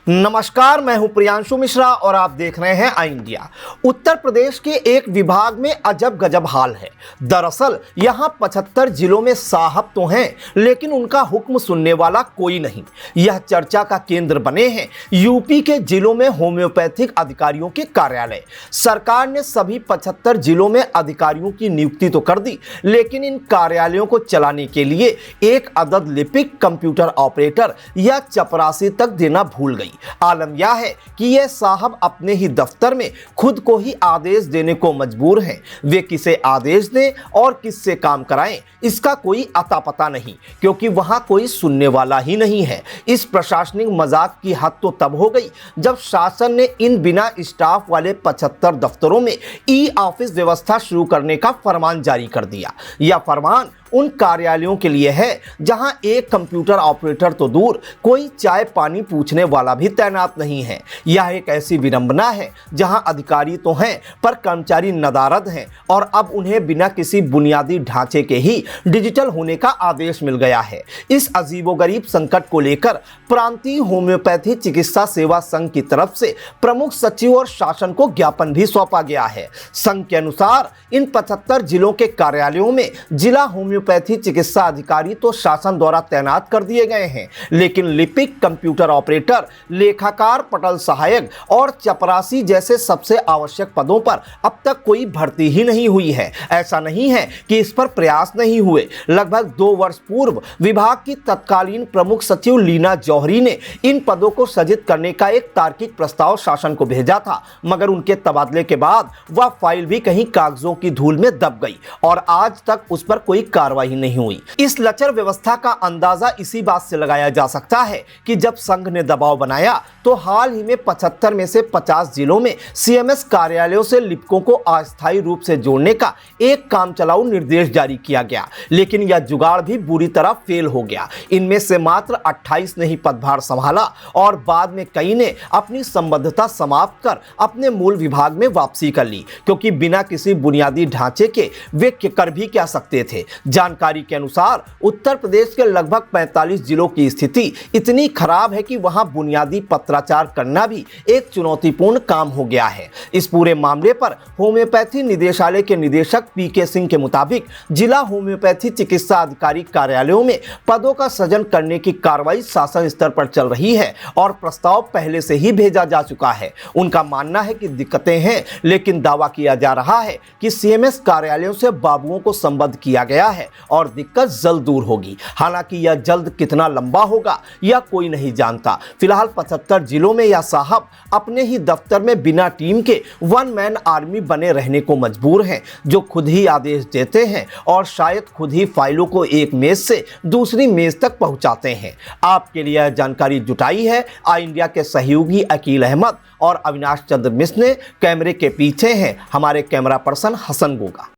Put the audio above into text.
नमस्कार, मैं हूं प्रियांशु मिश्रा और आप देख रहे हैं आई इंडिया। उत्तर प्रदेश के एक विभाग में अजब गजब हाल है। दरअसल यहां 75 जिलों में साहब तो हैं, लेकिन उनका हुक्म सुनने वाला कोई नहीं। यह चर्चा का केंद्र बने हैं यूपी के जिलों में होम्योपैथिक अधिकारियों के कार्यालय। सरकार ने सभी 75 जिलों में अधिकारियों की नियुक्ति तो कर दी, लेकिन इन कार्यालयों को चलाने के लिए एक अदद लिपिक, कंप्यूटर ऑपरेटर या चपरासी तक देना भूल गई। आलम यह है कि ये साहब अपने ही दफ्तर में खुद को ही आदेश देने को मजबूर हैं। वे किसे आदेश दें और किससे काम कराएं, इसका कोई अता पता नहीं, क्योंकि वहां कोई सुनने वाला ही नहीं है। इस प्रशासनिक मजाक की हद तो तब हो गई जब शासन ने इन बिना स्टाफ वाले 75 दफ्तरों में ई ऑफिस व्यवस्था शुरू करने का फरमान जारी कर दिया। यह फरमान उन कार्यालयों के लिए है जहां एक कंप्यूटर ऑपरेटर तो दूर, कोई चाय पानी पूछने वाला भी तैनात नहीं है। यह एक ऐसी विडंबना है जहां अधिकारी तो हैं पर कर्मचारी नदारद हैं और अब उन्हें बिना किसी बुनियादी ढांचे के ही डिजिटल होने का आदेश मिल गया है। इस अजीबोगरीब संकट को लेकर प्रांतीय होम्योपैथी चिकित्सा सेवा संघ की तरफ से प्रमुख सचिव और शासन को ज्ञापन भी सौंपा गया है। संघ के अनुसार इन 75 जिलों के कार्यालयों में जिला होम्योपैथी चिकित्सा अधिकारी तो शासन द्वारा तैनात कर दिए गए हैं, लेकिन लिपिक, कंप्यूटर ऑपरेटर, लेखाकार, पटल सहायक और चपरासी जैसे सबसे आवश्यक पदों पर अब तक कोई भर्ती ही नहीं हुई है। ऐसा नहीं है कि इस पर प्रयास नहीं हुए। लगभग 2 वर्ष पूर्व विभाग की तत्कालीन प्रमुख सचिव लीना जौहरी ने इन पदों को सृजित करने का एक तार्किक प्रस्ताव शासन को भेजा था, मगर उनके तबादले के बाद वह फाइल भी कहीं कागजों की धूल में दब गई और आज तक उस पर कोई कार्रवाई नहीं हुई। इस लचर व्यवस्था का अंदाजा इसी बात से लगाया जा सकता है कि जब संघ ने दबाव बनाया तो हाल ही में 75 में से 50 जिलों में सीएमएस कार्यालयों से लिपिकों को अस्थायी रूप से जोड़ने का एक कामचलाऊ निर्देश जारी किया गया, लेकिन यह जुगाड़ भी बुरी तरह फेल हो गया। इनमें से मात्र 28 ने ही पदभार संभाला और बाद में कई ने अपनी संबद्धता समाप्त कर अपने मूल विभाग में वापसी कर ली, क्योंकि बिना किसी बुनियादी ढांचे के वे कर भी क्या सकते थे। जानकारी के अनुसार उत्तर प्रदेश के लगभग 45 जिलों की स्थिति इतनी खराब है कि वहां बुनियादी पत्राचार करना भी एक चुनौतीपूर्ण काम हो गया है। इस पूरे मामले पर होम्योपैथी निदेशालय के निदेशक पीके सिंह के मुताबिक जिला होम्योपैथी चिकित्सा अधिकारी कार्यालयों में पदों का सृजन करने की कार्रवाई शासन स्तर पर चल रही है और प्रस्ताव पहले से ही भेजा जा चुका है। उनका मानना है कि दिक्कतें हैं, लेकिन दावा किया जा रहा है कि सीएमएस कार्यालयों से बाबुओं को संबद्ध किया गया है और दिक्कत जल्द दूर होगी। हालांकि यह जल्द कितना लंबा होगा यह कोई नहीं जानता। फिलहाल 75 जिलों में यह साहब अपने ही दफ्तर में बिना टीम के वन मैन आर्मी बने रहने को मजबूर हैं, जो खुद ही आदेश देते हैं और शायद खुद ही फाइलों को एक मेज से दूसरी मेज तक पहुंचाते हैं। आपके लिए यह जानकारी जुटाई है आई इंडिया के सहयोगी अकील अहमद और अविनाश चंद्र मिश्र ने। कैमरे के पीछे हैं हमारे कैमरा पर्सन हसन गोगा।